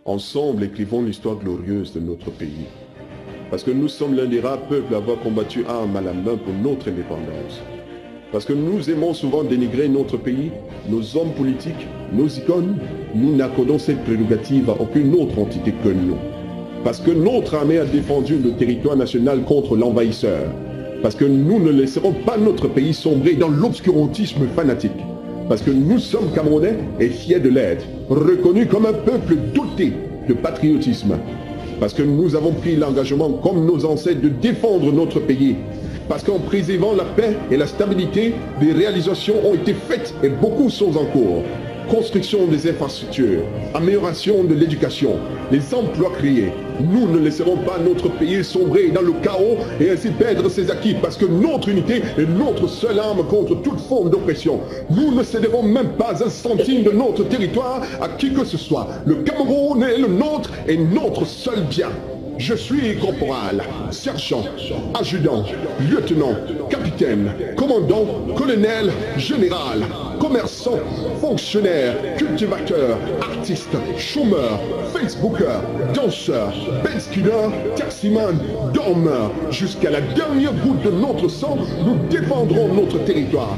Ensemble, écrivons l'histoire glorieuse de notre pays. Parce que nous sommes l'un des rares peuples à avoir combattu armes à la main pour notre indépendance. Parce que nous aimons souvent dénigrer notre pays, nos hommes politiques, nos icônes, nous n'accordons cette prérogative à aucune autre entité que nous. Parce que notre armée a défendu le territoire national contre l'envahisseur. Parce que nous ne laisserons pas notre pays sombrer dans l'obscurantisme fanatique. Parce que nous sommes Camerounais et fiers de l'être, reconnus comme un peuple doté de patriotisme. Parce que nous avons pris l'engagement, comme nos ancêtres, de défendre notre pays. Parce qu'en préservant la paix et la stabilité, des réalisations ont été faites et beaucoup sont en cours. Construction des infrastructures, amélioration de l'éducation, les emplois créés. Nous ne laisserons pas notre pays sombrer dans le chaos et ainsi perdre ses acquis parce que notre unité est notre seule arme contre toute forme d'oppression. Nous ne céderons même pas un centime de notre territoire à qui que ce soit. Le Cameroun est le nôtre et notre seul bien. Je suis corporal, sergent, adjudant, lieutenant, capitaine, commandant, colonel, général, commerçant, fonctionnaire, cultivateur, artiste, chômeur, facebooker, danseur, benskiller, taximan, dormeur. Jusqu'à la dernière goutte de notre sang, nous défendrons notre territoire.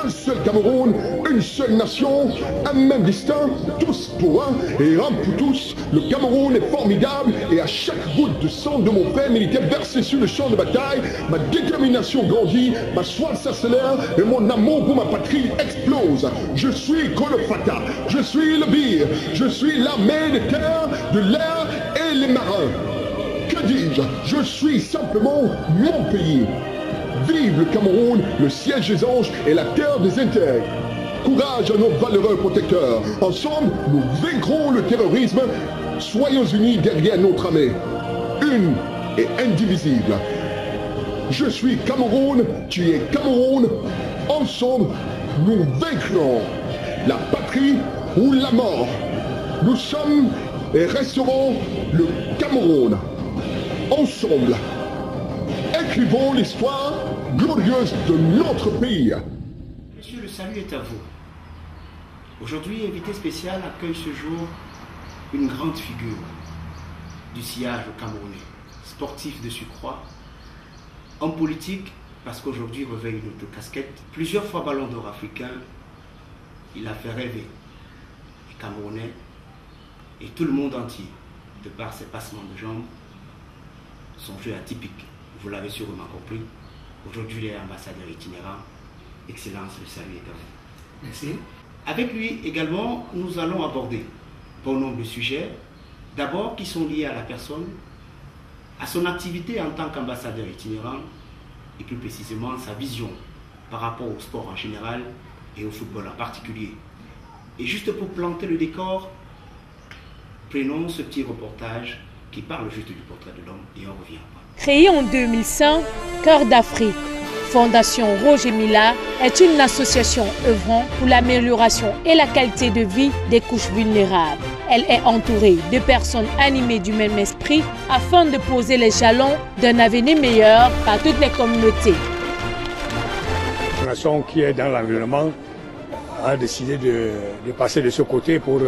Un seul Cameroun, une seule nation, un même destin, tous pour un et un pour tous. Le Cameroun est formidable et à chaque goutte de sang de mon frère militaire versé sur le champ de bataille, ma détermination grandit, ma soif s'accélère et mon amour pour ma patrie explose. Je suis Kolofata, je suis le Bir, je suis l'armée des terres, de l'air et les marins. Que dis-je? Je suis simplement mon pays. Vive le Cameroun, le siège des anges et la terre des intègres. Courage à nos valeureux protecteurs. Ensemble, nous vaincrons le terrorisme. Soyons unis derrière notre armée. Une et indivisible. Je suis Cameroun, tu es Cameroun. Ensemble, nous vaincrons la patrie ou la mort. Nous sommes et resterons le Cameroun. Ensemble, écrivons l'histoire glorieuse de notre pays. Monsieur, le salut est à vous. Aujourd'hui, invité spécial accueille ce jour une grande figure du sillage camerounais, sportif de surcroît, homme politique, parce qu'aujourd'hui revêt une autre casquette, plusieurs fois ballon d'or africain, il a fait rêver les Camerounais et tout le monde entier, de par ses passements de jambes, son jeu atypique. Vous l'avez sûrement compris. Aujourd'hui, il est ambassadeur itinérant. Excellence, le salut est à vous. Merci. Avec lui également, nous allons aborder bon nombre de sujets. D'abord, qui sont liés à la personne, à son activité en tant qu'ambassadeur itinérant, et plus précisément sa vision par rapport au sport en général et au football en particulier. Et juste pour planter le décor, prenons ce petit reportage qui parle juste du portrait de l'homme et on revient. Créé en 2005, Cœur d'Afrique, Fondation Roger Mila est une association œuvrant pour l'amélioration et la qualité de vie des couches vulnérables. Elle est entourée de personnes animées du même esprit afin de poser les jalons d'un avenir meilleur par toutes les communautés. La nation qui est dans l'environnement a décidé de passer de ce côté pour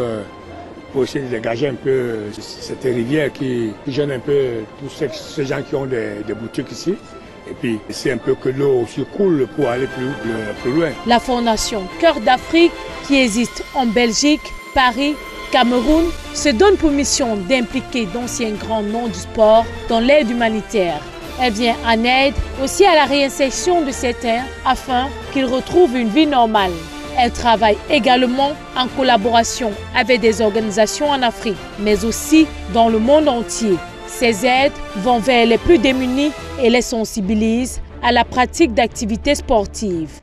essayer de dégager un peu cette rivière qui gêne un peu tous ces gens qui ont des boutiques ici. Et puis, c'est un peu que l'eau aussi coule pour aller plus loin. La Fondation Cœur d'Afrique, qui existe en Belgique, Paris, Cameroun, se donne pour mission d'impliquer d'anciens grands noms du sport dans l'aide humanitaire. Elle vient en aide aussi à la réinsertion de certains afin qu'ils retrouvent une vie normale. Elle travaille également en collaboration avec des organisations en Afrique, mais aussi dans le monde entier. Ces aides vont vers les plus démunis et les sensibilisent à la pratique d'activités sportives.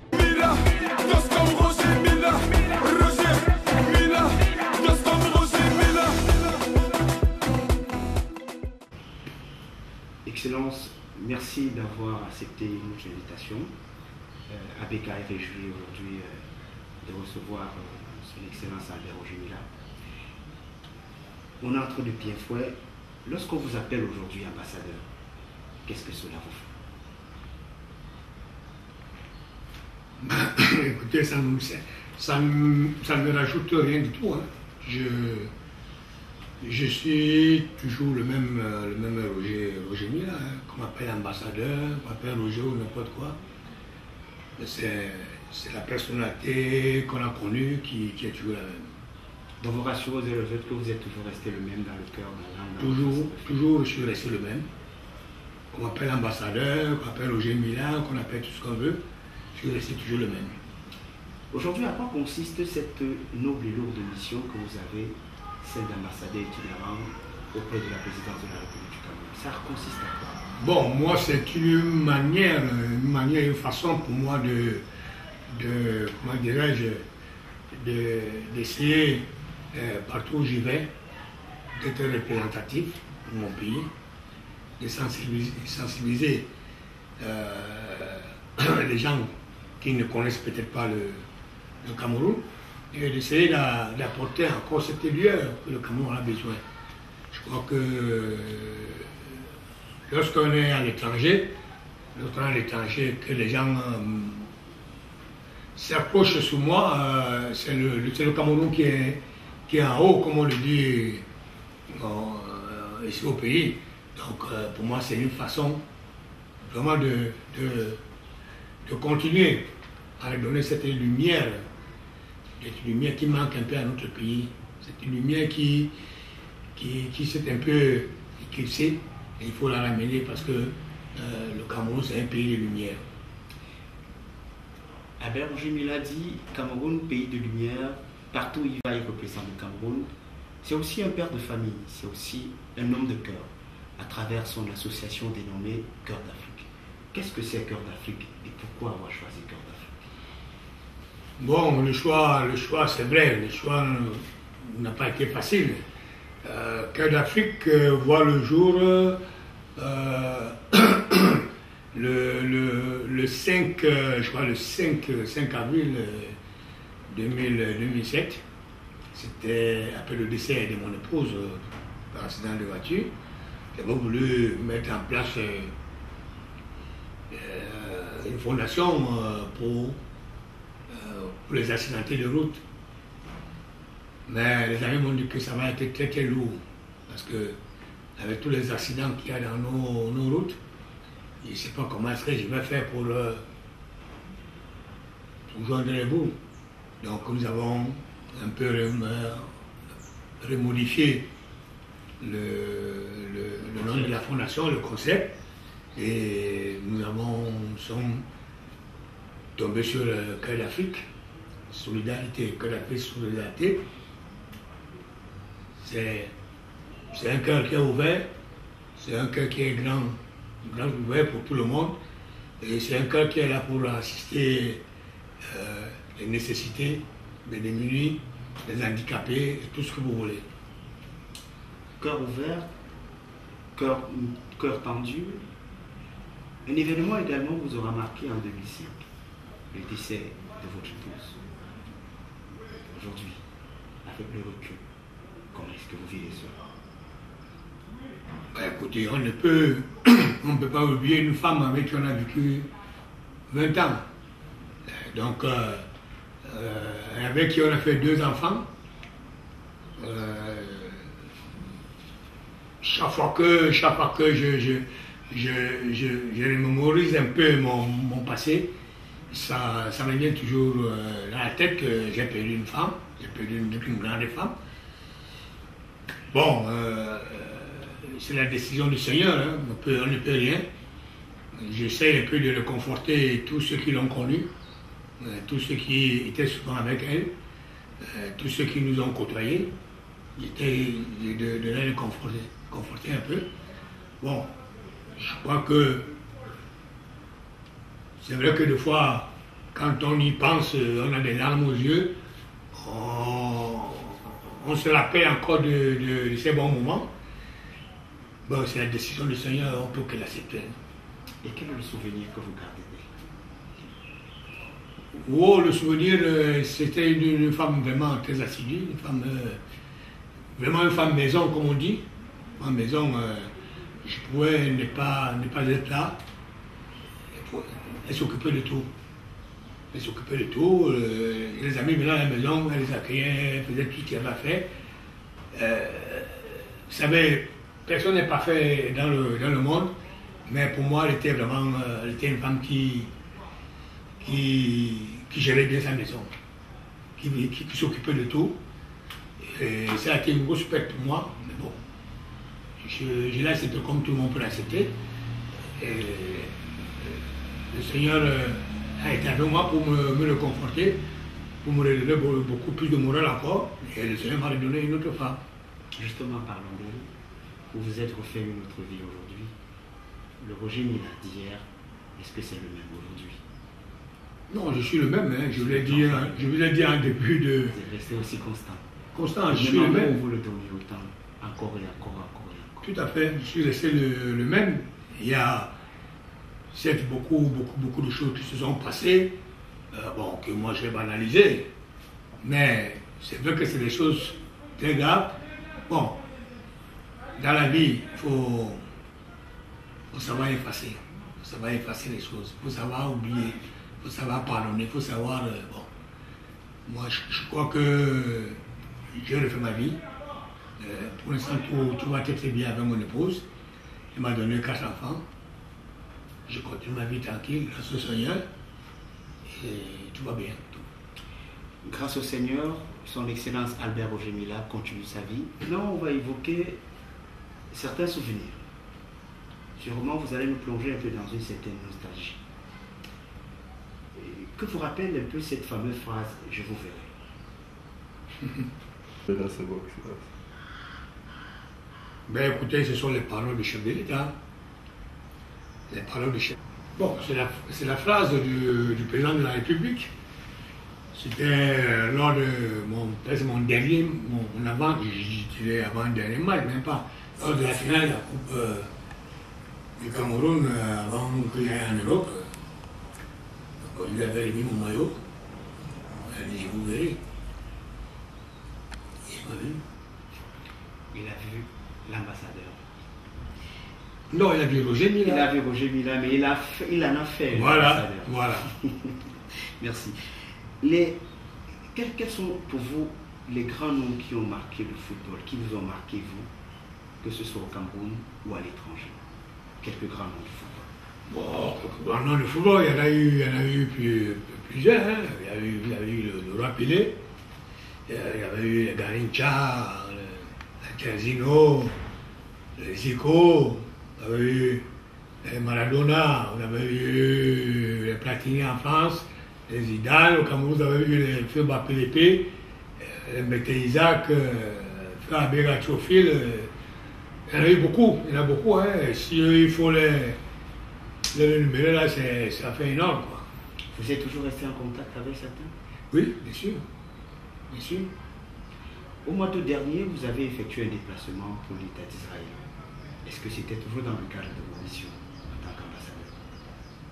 Excellence, merci d'avoir accepté notre invitation. ABK est réjoui aujourd'hui de recevoir son Excellence Albert Roger Mila. On entre de pied fouet. Lorsqu'on vous appelle aujourd'hui ambassadeur, qu'est-ce que cela vous fait? Écoutez, ça ne me rajoute rien du tout. Hein. Je suis toujours le même Roger Mila, hein, qu'on m'appelle ambassadeur, qu'on m'appelle Roger ou n'importe quoi. C'est la personnalité qu'on a connue qui est toujours la même. Dans vos ratios et le fait que vous êtes toujours resté le même dans le cœur, dans l'âme? Toujours, je suis resté le même. Qu'on m'appelle ambassadeur, qu'on m'appelle Roger Mila, qu'on appelle tout ce qu'on veut, je suis resté toujours le même. Aujourd'hui, à quoi consiste cette noble et lourde mission que vous avez, celle d'ambassadeur itinérant auprès de la présidence de la République du Cameroun? Ça consiste à quoi? Bon, moi, c'est une manière, une façon pour moi comment dirais-je, d'essayer, partout où j'y vais, d'être représentatif pour mon pays, de sensibiliser les gens qui ne connaissent peut-être pas le Cameroun, et d'essayer d'apporter encore cette lueur que le Cameroun a besoin. Je crois que lorsqu'on est à l'étranger, que les gens s'approchent sous moi, c'est le Cameroun qui est en haut, comme on le dit ici au pays. Donc pour moi, c'est une façon vraiment de continuer à donner cette lumière qui manque un peu à notre pays, cette lumière qui s'est un peu éclipsée. Et il faut la ramener parce que le Cameroun, c'est un pays de lumière. Albert Roger Mila dit Cameroun, pays de lumière, partout où il va, il représente le Cameroun. C'est aussi un père de famille, c'est aussi un homme de cœur, à travers son association dénommée Cœur d'Afrique. Qu'est-ce que c'est Cœur d'Afrique et pourquoi avoir choisi Cœur d'Afrique? Bon, le choix c'est vrai, le choix n'a pas été facile. Cœur d'Afrique voit le jour le 5 avril 2007. C'était après le décès de mon épouse par accident de voiture. J'avais voulu mettre en place une fondation pour les accidentés de route. Mais les amis m'ont dit que ça va être très très lourd, parce que avec tous les accidents qu'il y a dans nos routes, je ne sais pas comment est-ce que je vais faire pour joindre les bouts. Donc nous avons un peu remodifié le nom de la fondation, le concept, et nous sommes tombés sur le Cœur d'Afrique, solidarité, Cœur d'Afrique, solidarité. C'est un cœur qui est ouvert, c'est un cœur qui est grand ouvert pour tout le monde, et c'est un cœur qui est là pour assister les nécessités, les démunis, les handicapés, et tout ce que vous voulez. Cœur ouvert, cœur tendu. Un événement également vous aura marqué en 2005, le décès de votre épouse. Aujourd'hui, avec le recul, comment est-ce que vous vivez cela? Écoutez, on ne peut pas oublier une femme avec qui on a vécu 20 ans. Donc, avec qui on a fait 2 enfants. Chaque fois que je mémorise un peu mon passé, ça me vient toujours dans la tête que j'ai perdu une femme, j'ai perdu une grande femme. Bon, c'est la décision du Seigneur, hein. On ne peut rien. J'essaie un peu de réconforter tous ceux qui l'ont connue, tous ceux qui étaient souvent avec elle, tous ceux qui nous ont côtoyés. J'essaie de les réconforter un peu. Bon, je crois que c'est vrai que des fois, quand on y pense, on a des larmes aux yeux, on se rappelle encore de ces bons moments. Bon, c'est la décision du Seigneur, on peut que l'accepter. Et quel est le souvenir que vous gardez d'elle? Oh, le souvenir, c'était une femme vraiment très assidue, vraiment une femme maison, comme on dit. Une femme maison, je pouvais ne pas être là. Elle s'occupait de tout. Elle s'occupait de tout. Les amis venaient à la maison, elle les accueillait, elle faisait tout ce qu'elle avait fait. Vous savez, personne n'est parfait dans le monde, mais pour moi, elle était vraiment elle était une femme qui gérait bien sa maison, qui s'occupait de tout. Et ça a été une grosse perte pour moi, mais bon, je l'ai accepté comme tout le monde peut l'accepter. Et le Seigneur a été avec moi pour me le conforter, pour me redonner beaucoup plus de morale encore. Et le Seigneur m'a redonné une autre femme. Justement, parlons d'elle. Vous vous êtes refait une autre vie aujourd'hui. Le Roger Mila d'hier, est-ce que c'est le même aujourd'hui? Non, je suis le même, hein. Je vous l'ai dit en début de... Vous êtes resté aussi constant. Constant, je suis le même. Vous le donnez autant, encore et encore et encore. Tout à fait, je suis resté le même. Il y a certes beaucoup de choses qui se sont passées, que moi j'ai banalisées, mais c'est vrai que c'est des choses très graves. Bon, dans la vie, il faut savoir effacer. Il faut savoir effacer les choses. Il faut savoir oublier. Il faut savoir pardonner. Il faut savoir... Moi, je crois que j'ai refait ma vie. Pour l'instant, tout va très bien avec mon épouse. Elle m'a donné 4 enfants. Je continue ma vie tranquille, grâce au Seigneur. Et tout va bien. Grâce au Seigneur, son Excellence Albert Roger Mila continue sa vie. Maintenant, on va évoquer certains souvenirs. Sûrement, vous allez nous plonger un peu dans une certaine nostalgie. Que vous rappelle un peu cette fameuse phrase « Je vous verrai ». Ben écoutez, ce sont les paroles du chef de l'État. Les paroles du chef. Bon, c'est la phrase du président de la République. C'était lors de mon dernier, mon avant, je dirais avant-dernier match, même pas, lors de la finale de la Coupe du Cameroun, avant que j'aille en Europe. Il avait remis mon maillot. Il a dit, je vous verrai. Il m'a vu. Il a vu l'ambassadeur. Non, il a vu Roger Mila. Il a vu Roger Mila, mais il en a fait. Voilà. Merci. Quels sont pour vous les grands noms qui ont marqué le football, qui vous ont marqué vous, que ce soit au Cameroun ou à l'étranger? Quelques grands noms du football. Bon, grands noms du football, il y en a eu plusieurs. Hein. Il y avait eu le Roi Pelé, il y avait eu le Garincha, le Terzino, le Zico, on avait eu Maradona, on avait eu les Platini en France, les Zidane, au Cameroun, on avait eu les Feu Bapélépé, les Mbete Isaac, Feu Abega Tchofil. Il y en a eu beaucoup, hein. Si il faut les numéros là, ça fait énorme, quoi. Vous êtes toujours resté en contact avec certains? Oui, bien sûr. Bien sûr. Au mois d'août dernier, vous avez effectué un déplacement pour l'État d'Israël. Est-ce que c'était toujours dans le cadre de vos missions en tant qu'ambassadeur?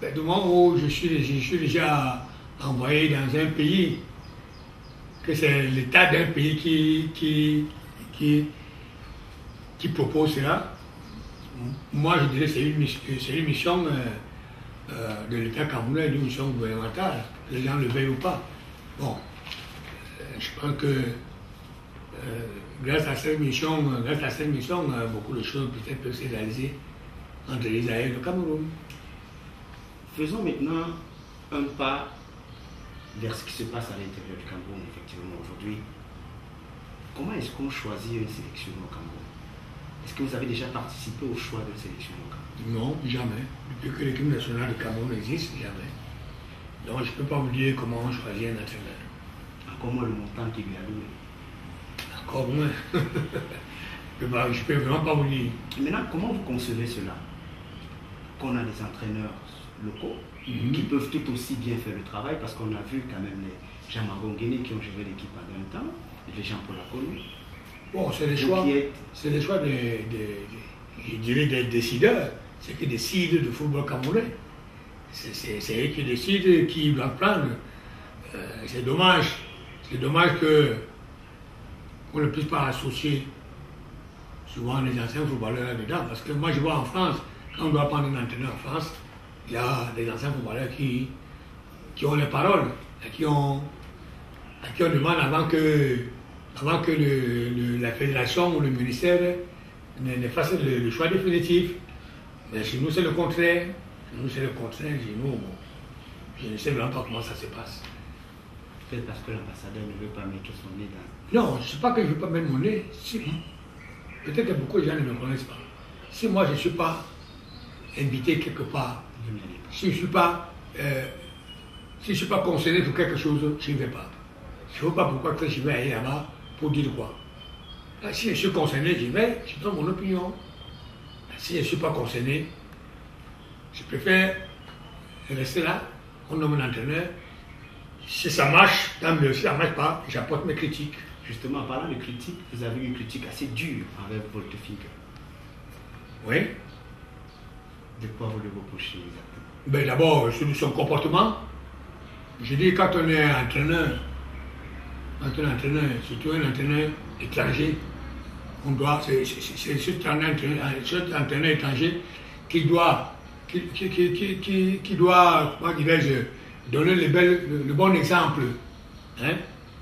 Ben, du moment où je suis déjà envoyé dans un pays, que c'est l'État d'un pays qui propose cela, moi je dirais que c'est une mission de l'État camerounais, une mission gouvernementale, les gens le veulent ou pas. Bon, je pense que grâce à cette mission, beaucoup de choses peut-être peuvent se réaliser entre Israël et le Cameroun. Faisons maintenant un pas vers ce qui se passe à l'intérieur du Cameroun, effectivement, aujourd'hui. Comment est-ce qu'on choisit une sélection au Cameroun? Est-ce que vous avez déjà participé au choix de sélection au Cameroun? Non, jamais. Depuis que l'équipe nationale du Cameroun existe, jamais. Donc je ne peux pas vous dire comment on choisit un entraîneur. Encore moins le montant qui lui a donné. Encore moins. Je ne peux vraiment pas vous dire. Maintenant, comment vous concevez cela? Qu'on a des entraîneurs locaux qui peuvent tout aussi bien faire le travail, parce qu'on a vu quand même les Jean-Marie Nguéné qui ont géré l'équipe pendant un temps, et les Jean-Paul Akonu. Bon, c'est des choix. C'est des choix je dirais des décideurs. C'est qui décident du football camerounais. C'est eux qui décident qui doivent prendre. C'est dommage. C'est dommage qu'on ne puisse pas associer souvent les anciens footballeurs là-dedans. Parce que moi, je vois en France, quand on doit prendre un entraîneur en France, il y a des anciens footballeurs qui ont les paroles, à qui on demande avant que la fédération ou le ministère ne fasse le choix définitif. Mais chez nous, c'est le contraire. Chez nous, c'est le contraire. Chez nous, bon, je ne sais même pas comment ça se passe. Peut-être parce que l'ambassadeur ne veut pas mettre son nez dans... Non, je ne sais pas que je ne veux pas mettre mon nez. Si, peut-être que beaucoup de gens ne me connaissent pas. Si moi, je ne suis pas invité quelque part, si je ne suis pas, concerné pour quelque chose, je ne vais pas. Je ne sais pas pourquoi que je vais aller là-bas pour dire quoi. Si je suis concerné, j'y vais, je donne mon opinion. Si je ne suis pas concerné, je préfère rester là, on nomme un entraîneur. Si ça marche, tant mieux. Si ça ne marche pas, j'apporte mes critiques. Justement, en parlant de critiques, vous avez une critique assez dure envers Voltefinger. Oui. De quoi vous le reprochez exactement? Ben d'abord, sur son comportement. Je dis, quand on est entraîneur, surtout un entraîneur étranger, on doit, c'est cet entraîneur étranger qui doit, comment dirais-je, donner le bon exemple. Hein?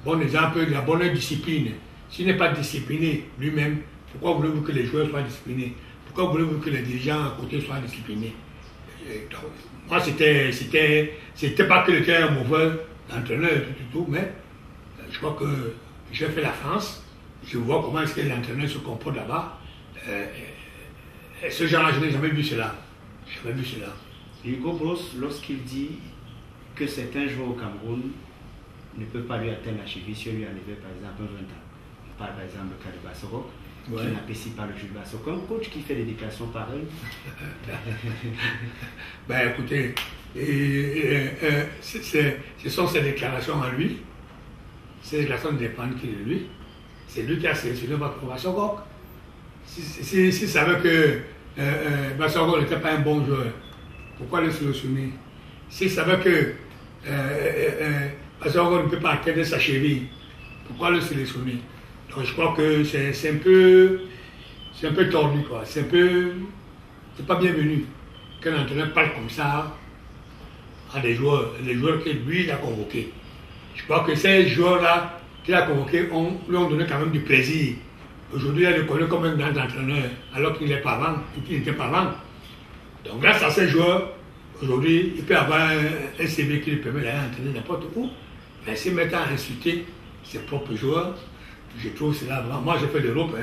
Bon exemple de la bonne discipline. S'il n'est pas discipliné lui-même, pourquoi voulez-vous que les joueurs soient disciplinés? Pourquoi voulez-vous que les dirigeants à côté soient disciplinés? Moi, c'était pas que j'étais un mauvais entraîneur du tout, mais je crois que j'ai fait la France. Je vois comment est-ce que l'entraîneur se comporte là-bas. Ce genre-là, je n'ai jamais vu cela. Hugo Broos, lorsqu'il dit que certains joueurs au Cameroun ne peuvent pas lui atteindre la cheville si on lui enlevait par exemple 20 ans. On parle par exemple du cas de Bassoro, qui n'apprécie pas le jeu de Bassoro. Un coach qui fait des déclarations pareilles. Ben écoutez, ce sont ses déclarations à lui. Ces déclarations dépendent de lui. C'est lui qui a sélectionné Bassoro. S'il savait que Bassoro n'était pas un bon joueur, pourquoi le sélectionner? S'il savait que Bassoro ne peut pas atteindre sa cheville, pourquoi le sélectionner? Donc je crois que c'est un peu tordu, quoi. C'est pas bienvenu qu'un entraîneur parle comme ça à des joueurs, les joueurs que lui il a convoqués. Je crois que ces joueurs-là qu'il a convoqués lui ont donné quand même du plaisir. Aujourd'hui, il le connaît comme un grand entraîneur, alors qu'il n'était pas avant. Donc grâce à ces joueurs, aujourd'hui, il peut avoir un CV qui lui permet d'aller entraîner n'importe où. Mais s'il met à insulter ses propres joueurs, je trouve cela vraiment. Moi, j'ai fait l'Europe.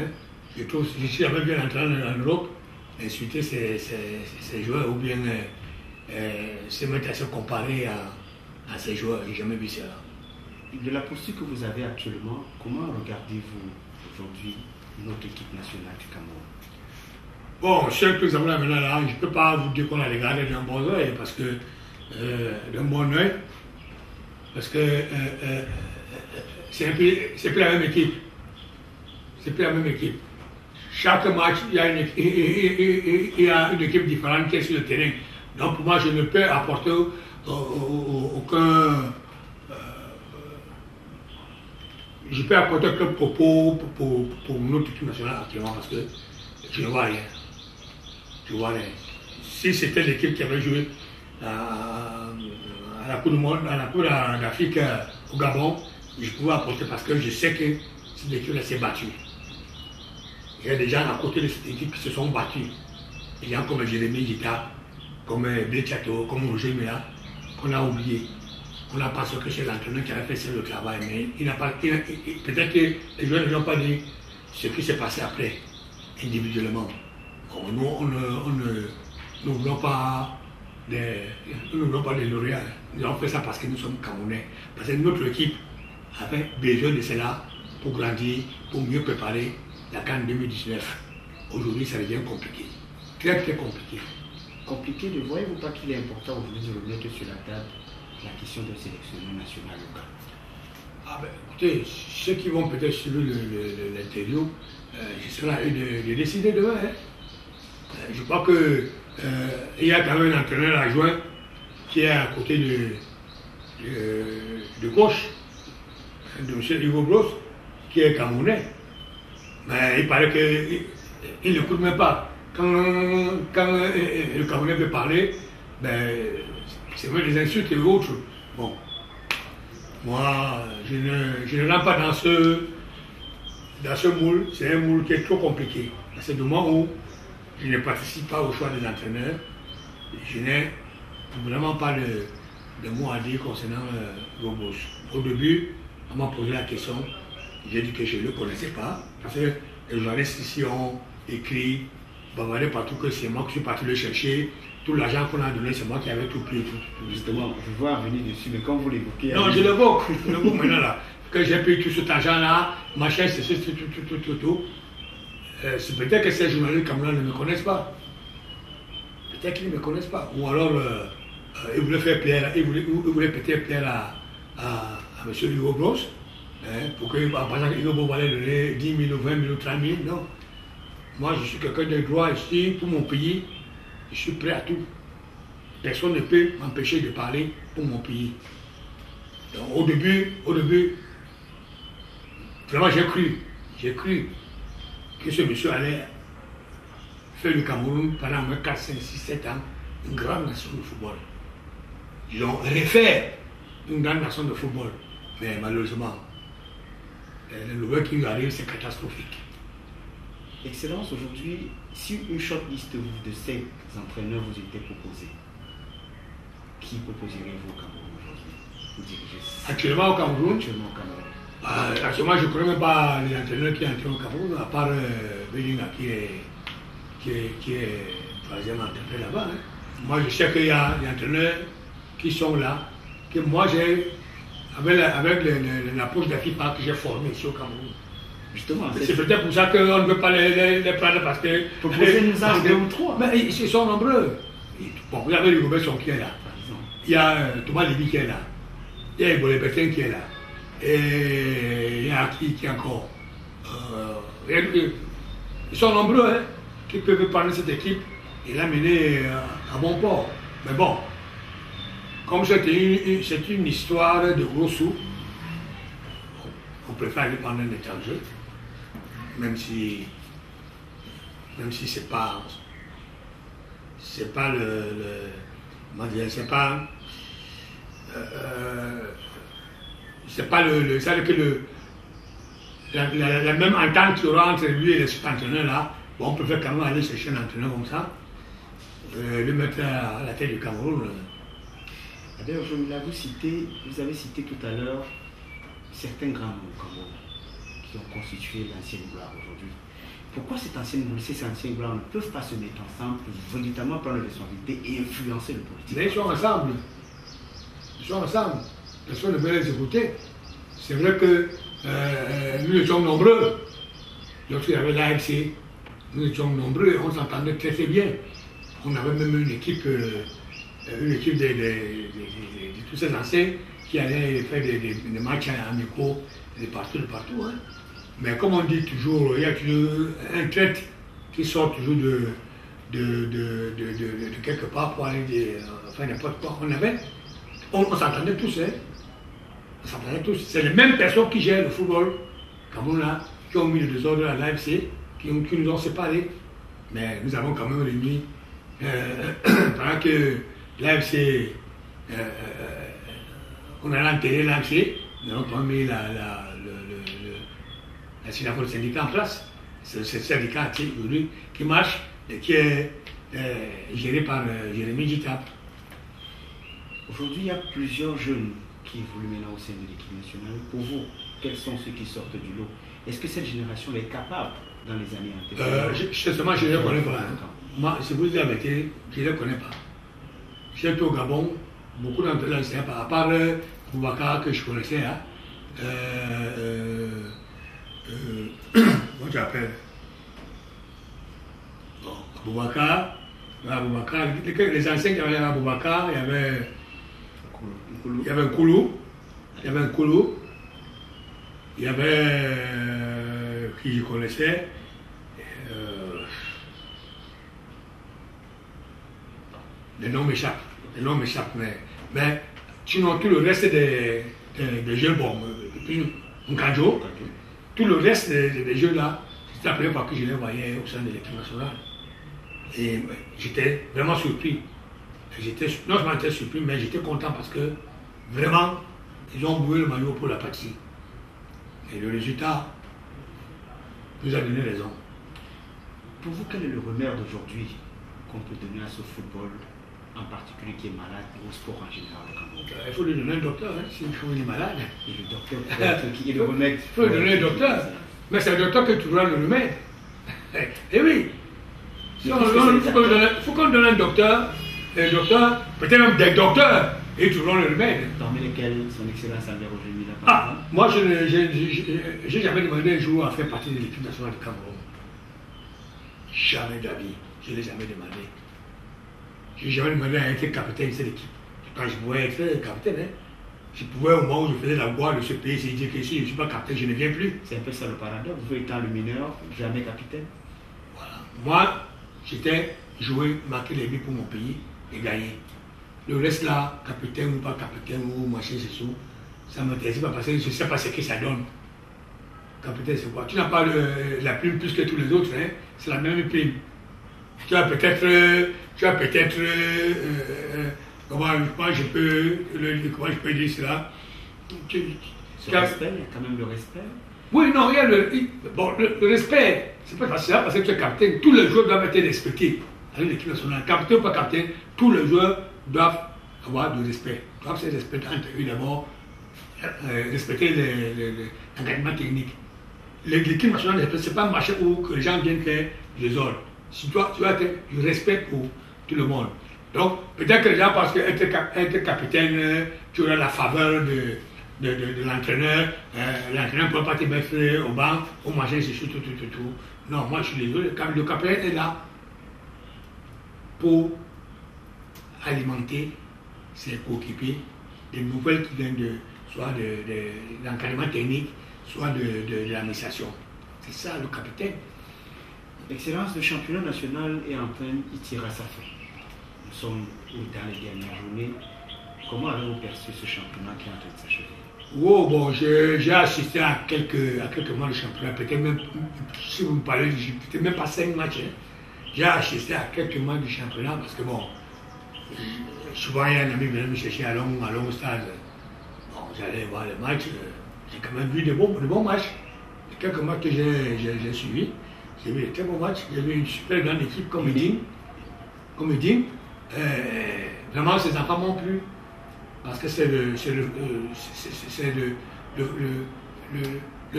Je suis jamais bien entraîné en Europe. Insulter ces joueurs ou bien se mettre à se comparer à ces joueurs. Je n'ai jamais vu cela. De la posture que vous avez actuellement, comment regardez-vous aujourd'hui notre équipe nationale du Cameroun? Bon, ce que nous avons là maintenant, là, je ne peux pas vous dire qu'on a regardé d'un bon oeil, parce que d'un bon oeil, parce que c'est plus la même équipe. C'est plus la même équipe. Chaque match, il y a une équipe différente qui est sur le terrain. Donc pour moi, je ne peux apporter aucun... je peux apporter aucun propos pour notre équipe nationale actuellement, parce que je ne vois rien. Je vois rien. Si c'était l'équipe qui avait joué à la Coupe du Monde, à la Coupe d'Afrique au Gabon, je pouvais apporter parce que je sais que cette équipe s'est battue. Il y a des gens à côté de cette équipe qui se sont battus. Des gens comme Jérémy Gita, comme Blechato, comme Roger Mela, qu'on a oublié. On a pensé que c'est l'entraîneur qui avait fait le travail, mais il n'a pas. Peut-être que les joueurs n'ont pas dit ce qui s'est passé après, individuellement. Bon, nous ne voulons pas des lauréats. Nous avons fait ça parce que nous sommes Camerounais. Parce que notre équipe avait besoin de cela pour grandir, pour mieux préparer la CAN 2019. Aujourd'hui, ça devient compliqué. Très, très compliqué. Compliqué, ne voyez-vous pas qu'il est important aujourd'hui de remettre sur la table la question de sélectionneur national local? Ah ben, écoutez, ceux qui vont peut-être suivre l'interview, ce sera à eux de décider demain. Je crois qu'il y a quand même un entraîneur adjoint qui est à côté de gauche, de M. Hugo Broos, qui est camerounais. Mais il paraît qu'il n'écoute même pas. Quand le Camerounais veut parler, ben, c'est vrai des insultes et autres. Bon, moi, je ne rentre pas dans ce moule, c'est un moule qui est trop compliqué. C'est du moment où je ne participe pas au choix des entraîneurs, je n'ai vraiment pas de mots à dire concernant Lobos. Au début, on m'a posé la question, j'ai dit que je ne le connaissais pas, parce que les journalistes ici ont écrit, bavardé partout que c'est moi qui suis parti le chercher, tout l'argent qu'on a donné, c'est moi qui avais tout pris. Justement, je vois venir dessus, mais quand vous l'évoquez... Non, je l'évoque maintenant là, que j'ai pris tout cet argent-là, machin, c'est tout. C'est peut-être que ces journalistes camerounais ne me connaissent pas. Peut-être qu'ils ne me connaissent pas. Ou alors, ils voulaient faire plaire, ils voulaient peut-être plaire à M. Hugo Bros, pour que, par exemple, Hugo Bros allait donner 10 000, 20 000, 30 000. Non. Moi, je suis quelqu'un de droit ici, pour mon pays, je suis prêt à tout. Personne ne peut m'empêcher de parler pour mon pays. Donc, au début, vraiment, j'ai cru que ce monsieur allait faire le Cameroun pendant 4, 5, 6, 7 ans une grande nation de football. Ils ont refait une grande nation de football. Mais malheureusement, le nouvel qui arrive, c'est catastrophique. Excellence, aujourd'hui, si une shortlist de 5 entraîneurs vous était proposée, qui proposeriez-vous au Cameroun aujourd'hui? Vous dirigez Actuellement au Cameroun? Actuellement au Cameroun. Actuellement, je ne connais même pas les entraîneurs qui entrent au Cameroun, à part Belinga qui est troisième entraîneur là-bas. Hein. Moi, je sais qu'il y a des entraîneurs qui sont là, que moi, j'ai, avec l'approche de la FIFA que j'ai formée ici au Cameroun. Justement, c'est peut-être pour ça qu'on ne peut pas les prendre parce que... Proposez-nous en 2 ou 3. Mais ils sont nombreux. Bon, vous avez le Robinson qui est là. Il y a Thomas Lévy qui est là. Il y a Ibolé Bertin qui est là. Et il y a qui encore. Ils sont nombreux hein, qui peuvent prendre cette équipe et l'amener à bon port. Mais bon, comme c'est une histoire de gros sous, on préfère aller prendre un étranger, même si c'est pas la même entente qu'il y aura entre lui et les entraîneurs là. Bon, on préfère quand même aller chercher un entraîneur comme ça, le mettre à la tête du Cameroun. D'ailleurs, vous avez cité tout à l'heure certains grands noms au Cameroun qui ont constitué l'ancienne gloire aujourd'hui. Pourquoi ces anciennes gloires ne peuvent pas se mettre ensemble pour véritablement prendre les responsabilités et influencer le politique? Mais ils sont ensemble. Personne ne veut les écouter. C'est vrai que nous étions nombreux. Lorsqu'il y avait l'AFC, nous étions nombreux et on s'entendait très très bien. On avait même une équipe de tous ces anciens qui allaient faire des matchs amicaux de partout. Hein. Mais comme on dit toujours, il y a toujours un trait qui sort toujours de quelque part pour aller faire n'importe quoi. On s'entendait tous, hein. On s'entendait tous. C'est les mêmes personnes qui gèrent le football, comme là, qui ont mis le désordre à l'AFC, qui nous ont séparés. Mais nous avons quand même réuni, pendant que l'AFC, on a enterré l'AFC, nous avons quand même mis la syndicat en place. C'est le syndicat aujourd'hui qui marche et qui est géré par Jérémy Gitap. Aujourd'hui, il y a plusieurs jeunes qui évoluent maintenant au sein de l'équipe nationale. Pour vous, quels sont ceux qui sortent du lot? Est-ce que cette génération est capable dans les années antérieures? Justement, je ne les connais pas. Hein. Moi, si vous avez été, je ne les connais pas. J'étais au Gabon, beaucoup d'entre eux, je ne sais pas, à part Boubacar que je connaissais. Hein. Comment tu appelles? Bon, Boubacar, les anciens qui avaient à Boubacar, il y avait un Koulou, il y avait qui je connaissais, les noms m'échappent, mais sinon tout le reste des jeux, bon, Nkadjo, tout le reste des jeux là, c'était la première fois que je les voyais au sein de l'équipe nationale. Et j'étais vraiment surpris. Non seulement j'étais surpris, mais j'étais content parce que vraiment, ils ont boué le maillot pour la partie. Et le résultat, nous a donné raison. Pour vous, quel est le remède d'aujourd'hui qu'on peut donner à ce football, en particulier qui est malade, et au sport en général au Cameroun? Il faut lui donner un docteur, hein, s'il est malade. Et le docteur qui est le remède. Il faut lui donner un docteur. Mais c'est un docteur que tu dois le remède. Eh oui. Il faut qu'on donne un docteur, peut-être même des docteurs, et tu dois le remède. Parmi lesquels son excellence Albert Ojemi l'a pas. Moi, je n'ai jamais demandé un jour à faire partie de l'équipe nationale du Cameroun. Jamais de la vie. Je ne l'ai jamais demandé. Je n'ai jamais demandé à être capitaine de cette équipe. Quand je pouvais être capitaine, hein, je pouvais, au moment où je faisais la voix de ce pays, se dire que si je ne suis pas capitaine, je ne viens plus. C'est un peu ça le paradoxe. Vous étant le mineur, jamais capitaine. Voilà. Moi, j'étais jouer, marquer les buts pour mon pays et gagner. Le reste là, capitaine ou pas capitaine ou machin, c'est tout, ça ne m'intéresse pas parce que je ne sais pas ce que ça donne. Capitaine, c'est quoi? Tu n'as pas la plume plus que tous les autres, hein? C'est la même plume. Tu as peut-être, comment je peux dire cela? Le respect, il y a quand même le respect. Oui, non, il y a le respect, c'est pas facile parce que tu es capitaine, tous les joueurs doivent être respectés. Avec l'équipe nationale, capitaine ou pas capitaine, tous les joueurs doivent avoir du respect. Ils doivent se respecter entre eux d'abord, respecter l'engagement technique. L'équipe nationale, ce n'est pas un marché où que les gens viennent faire des ordres. Si tu dois être du respect pour tout le monde. Donc, peut-être que les gens pensent qu'être capitaine, tu auras la faveur de l'entraîneur. L'entraîneur ne peut pas te mettre au banc, au manger, c'est tout. Non, moi je suis désolé. Le capitaine est là pour alimenter ses coéquipiers des nouvelles qui viennent soit de l'encadrement technique, soit de l'administration. C'est ça le capitaine. Excellence, le championnat national est en train de tirer à sa fin. Nous sommes dans les dernières journées. Comment avez-vous perçu ce championnat qui est en train de s'achever? Oh, bon, j'ai assisté à quelques mois de championnat, peut-être même, si vous me parlez, peut-être même pas 5 matchs. Hein. J'ai assisté à quelques mois du championnat parce que bon, souvent il y a un ami qui venait me chercher à long stade. Bon, j'allais voir les matchs, j'ai quand même vu de bons matchs. Quelques matchs que j'ai suivis, j'ai vu de très bons matchs, j'ai vu une super grande équipe comme Edine. Vraiment, ces enfants m'ont plu. Parce que c'est le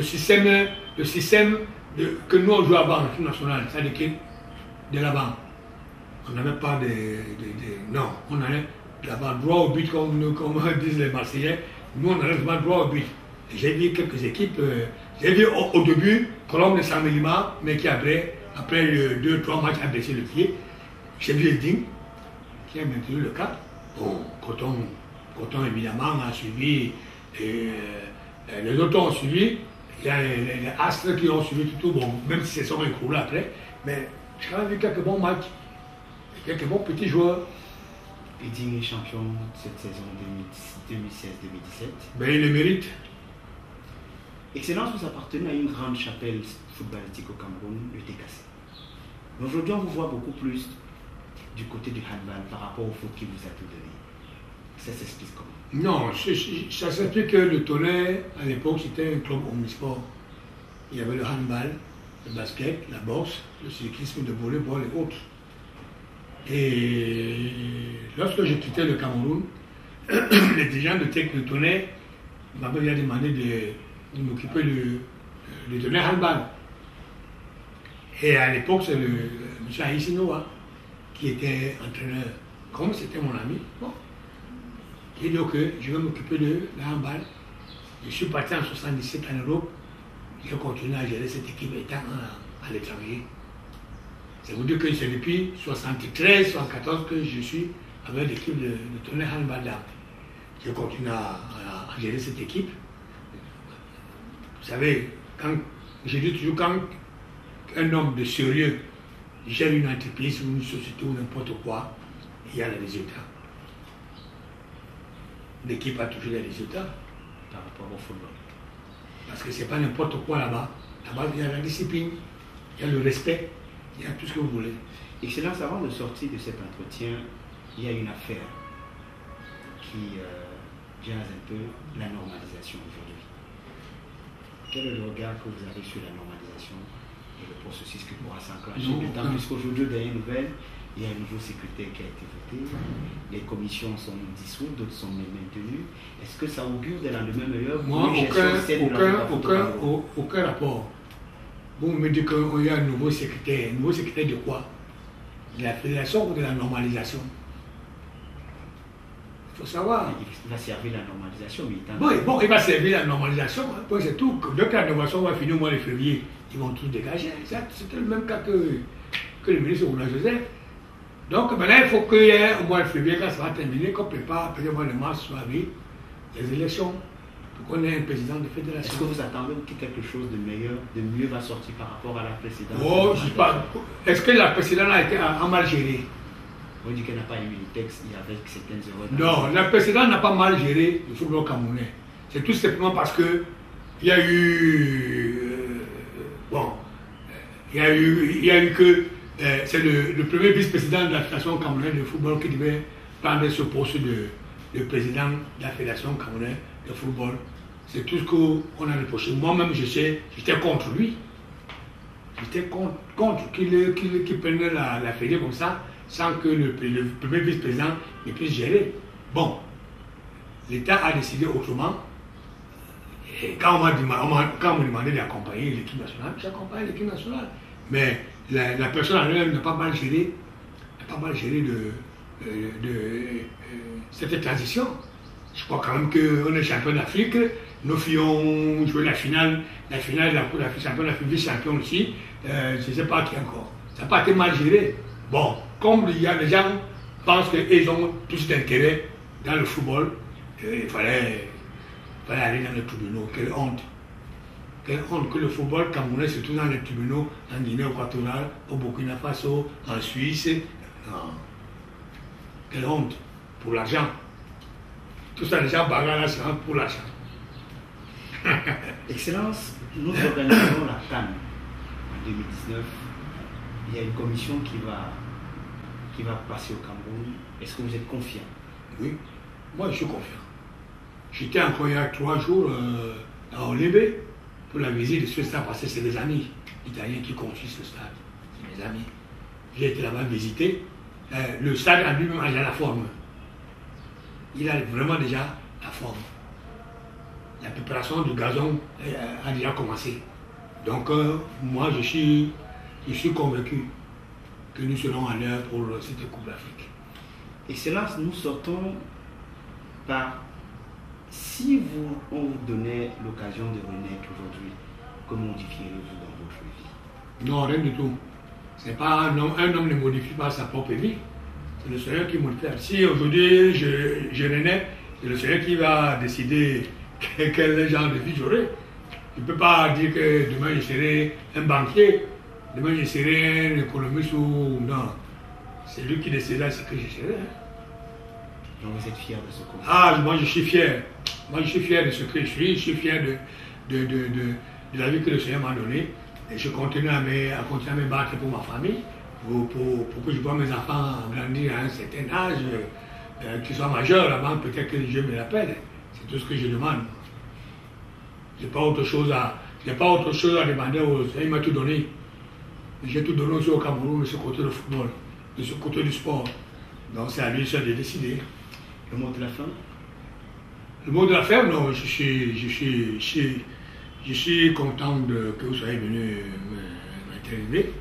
système que nous on joue avant en équipe nationale, c'est-à-dire de l'avant. On n'avait pas non, on avait d'abord droit au but comme disent les Marseillais. Nous on avait vraiment droit au but. J'ai vu quelques équipes, j'ai vu au début Colombe de Saint-Mélima, mais qui après 2-3 matchs a baissé le pied. J'ai vu Edine, qui a maintenu le cap. Bon, Coton évidemment a suivi, et les autres ont suivi, il y a les Astres qui ont suivi tout, bon, même si ce sont écroulés après, mais j'ai quand même vu quelques bons matchs, quelques bons petits joueurs. Edine est champion cette saison 2016-2017. Ben, il le mérite. Excellence, vous appartenez à une grande chapelle footballistique au Cameroun, le TKC. Aujourd'hui, on vous voit beaucoup plus du côté du handball par rapport au foot qui vous a tout donné. Ça s'explique comment? Non, ça s'explique que le Tonnerre, à l'époque, c'était un club omnisport. Il y avait le handball, le basket, la boxe, le cyclisme de volleyball et autres. Et lorsque j'ai quitté le Cameroun, les dirigeants de Tonnerre m'avaient bien demandé de m'occuper du Tonnerre handball. Et à l'époque, c'est le M. Aïssinoa qui était entraîneur. Comme c'était mon ami, bon. J'ai dit ok, je vais m'occuper de la handball. Je suis parti en 1977 en Europe. J'ai continué à gérer cette équipe étant à l'étranger. Ça veut dire que c'est depuis 1973, 1974 que je suis avec l'équipe de Tonnerre handball d'Arles. J'ai continué à gérer cette équipe. Vous savez, je dis toujours quand un homme de sérieux gère une entreprise ou une société ou n'importe quoi, il y a les résultats. L'équipe a toujours des résultats par rapport au football. Parce que c'est pas n'importe quoi là-bas. Là-bas, il y a la discipline, il y a le respect, il y a tout ce que vous voulez. Excellence, avant de sortir de cet entretien, il y a une affaire qui jase un peu la normalisation aujourd'hui. Quel est le regard que vous avez sur la normalisation le processus qui pourra s'enclencher. D'autant plus qu'aujourd'hui, dernière nouvelle, il y a un nouveau secrétaire qui a été voté, les commissions sont dissoutes, d'autres sont maintenues. Est-ce que ça augure des lendemains meilleurs? Moi, aucun rapport. Vous me dites qu'il y a un nouveau secrétaire. Un nouveau secrétaire de quoi? De la fédération ou de la normalisation? Il faut savoir. Il va servir la normalisation, mais bon, il va servir la normalisation. Hein, c'est tout. Dès que la normalisation va finir au mois de février, ils vont tous dégager. C'était le même cas que le ministre Roland Joseph. Donc maintenant, il faut qu'il y ait au mois de février, quand ça va terminer, qu'on prépare peut-être au mois de mars, soit avec les élections, pour qu'on ait un président de fédération. Est-ce que vous attendez que quelque chose de meilleur, de mieux va sortir par rapport à la précédente? Oh, je sais pas. Est-ce que la précédente a été mal gérée? On dit qu'elle n'a pas émis le texte avec certaines erreurs. Non, la précédente n'a pas mal géré le football camerounais. C'est tout simplement parce que il y a eu que c'est le premier vice-président de la Fédération camerounaise de football qui devait prendre ce poste de président de la Fédération camerounaise de football. C'est tout ce qu'on a reproché. Moi-même, j'étais contre lui. J'étais contre qu'il prenne la fédé comme ça, sans que le premier vice-président ne puisse gérer. Bon, l'État a décidé autrement. Et quand on m'a demandé d'accompagner l'équipe nationale, j'ai accompagné l'équipe nationale. Mais la personne en elle n'a pas mal géré, cette transition. Je crois quand même qu'on est champion d'Afrique. Nos filles ont joué la finale de la Coupe d'Afrique, champion d'Afrique, vice-champion aussi. Je ne sais pas qui encore. Ça n'a pas été mal géré. Bon, comme il y a des gens qui pensent qu'ils ont tous d'intérêt dans le football, il fallait aller dans les tribunaux. Quelle honte. Quelle honte que le football camerounais se trouve dans les tribunaux en Guinée équatoriale, au Burkina Faso, en Suisse. Non. Quelle honte. Pour l'argent. Tout ça, les gens bagarrent là, c'est pour l'argent. Excellence, nous organisons la CAN en 2019. Il y a une commission qui va passer au Cameroun. Est-ce que vous êtes confiant? Oui, moi je suis confiant. J'étais encore il y a 3 jours à Olébé pour la visite de ce stade parce que c'est des amis italiens qui construisent ce stade. C'est mes amis. J'ai été là-bas visiter. Le stade en lui-même a la forme. Il a vraiment déjà la forme. La préparation du gazon a déjà commencé. Donc moi je suis convaincu que nous serons à l'heure pour cette Coupe d'Afrique. Excellence, nous sortons par... Si on vous donnait l'occasion de renaître aujourd'hui, comment modifieriez-vous dans votre vie? Non, rien du tout. C'est pas un homme ne modifie pas sa propre vie. C'est le Seigneur qui modifie. Si aujourd'hui je renais, c'est le Seigneur qui va décider quel genre de vie j'aurai. Je ne peux pas dire que demain je serai un banquier, demain je serai un économiste ou non. C'est lui qui décidera ce que je serai. Donc vous êtes fier de ce qu'on fait? Ah, moi je suis fier. Moi je suis fier de ce que je suis fier de la vie que le Seigneur m'a donnée. Et je continue à me battre pour ma famille, pour que je vois mes enfants grandir à un certain âge, qu'ils soient majeurs là-bas, peut-être que Dieu me l'appelle. C'est tout ce que je demande. Je n'ai pas autre chose à demander aux... Il m'a tout donné. J'ai tout donné aussi au Cameroun, de ce côté du football, de ce côté du sport. Donc c'est à lui seul de décider. Le mot de la fin? Le mot de la fin, non, je suis content que vous soyez venu m'interviewer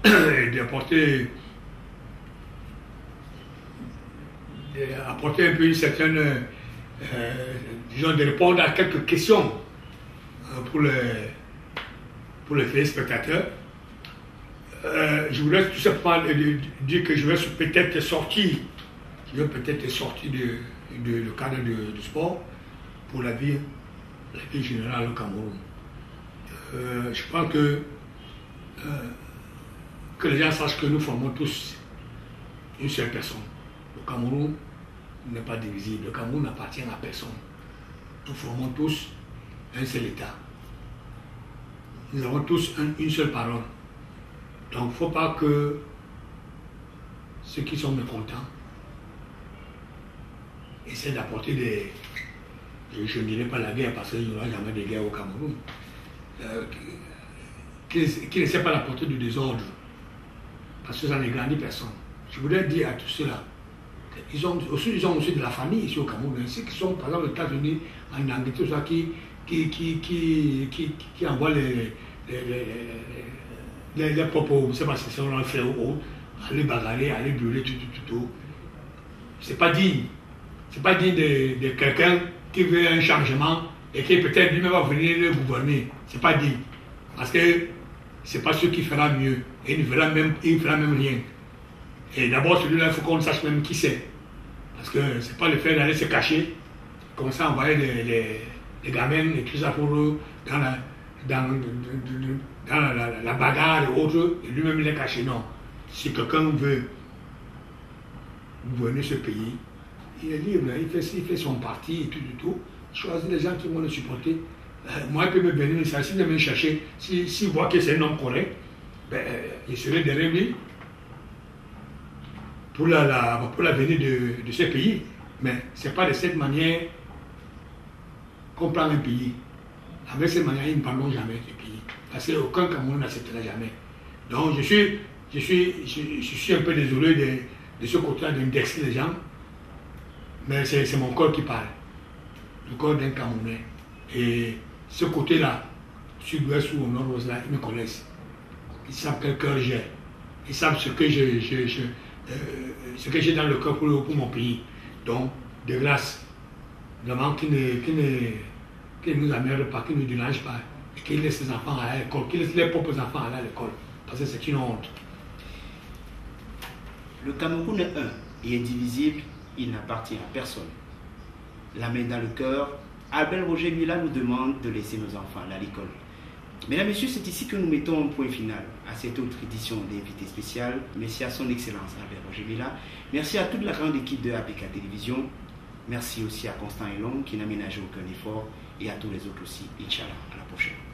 et d'apporter un peu une certaine, disons, de répondre à quelques questions pour les téléspectateurs. Je voulais tout simplement dire que je vais peut-être sortir du cadre du sport pour la vie générale au Cameroun. Je pense que les gens sachent que nous formons tous une seule personne. Le Cameroun n'est pas divisible. Le Cameroun n'appartient à personne. Nous formons tous un seul État. Nous avons tous une seule parole. Donc il ne faut pas que ceux qui sont mécontents essaient d'apporter des... Je ne dirais pas la guerre parce qu'il n'y aura jamais de guerre au Cameroun. qui ne sait pas la portée du désordre. Parce que ça n'égrandit personne. Je voudrais dire à tous ceux-là, ils ont aussi de la famille ici au Cameroun. Ceux qui sont, par exemple, aux États-Unis, en Angleterre, tout ça, qui envoient les propos, je ne sais pas si c'est un fait ou autre, aller bagarrer, aller brûler, tout. C'est pas digne. C'est pas digne de quelqu'un qui veut un changement et qui peut-être lui-même va venir le gouverner. C'est pas digne. Parce que c'est pas ce qui fera mieux. Et il ne fera même rien. Et d'abord, celui-là, il faut qu'on sache même qui c'est. Parce que c'est pas le fait d'aller se cacher, comme ça, envoyer les gamins et tout ça pour eux dans la bagarre et autres, et lui-même il est caché. Non. Si quelqu'un veut gouverner ce pays, il est libre, il fait son parti et tout. Il choisit les gens qui vont le supporter. Moi, il peut me venir, s'il vient me chercher, s'il voit que c'est un homme correct, ben, il serait derrière lui pour l'avenir de ce pays. Mais ce n'est pas de cette manière qu'on prend un pays. Avec cette manière, ils ne prendront jamais ce pays. Parce qu'aucun Camerounais n'acceptera jamais. Donc je suis un peu désolé de ce côté-là d'indexer les gens. Mais c'est mon corps qui parle. Le corps d'un Camerounais. Et ce côté-là, sud-ouest ou au nord-ouest, là, ils me connaissent. Ils savent quel cœur j'ai. Ils savent ce que j'ai dans le cœur pour mon pays. Donc, de grâce, vraiment qu'ils ne nous emmerdent pas, qu'ils ne nous dérangent pas, et qu'ils laissent les enfants à l'école, qu'ils laissent les propres enfants aller à l'école. Parce que c'est une honte. Le Cameroun est un et indivisible, il n'appartient à personne. La main dans le cœur, Albert Roger Mila nous demande de laisser nos enfants aller à l'école. Mesdames et messieurs, c'est ici que nous mettons un point final à cette autre édition d'invité spécial. Merci à son excellence Albert Roger Mila. Merci à toute la grande équipe de APK Télévision. Merci aussi à Constant Elong qui n'a ménagé aucun effort et à tous les autres aussi. Inch'Allah, à la prochaine.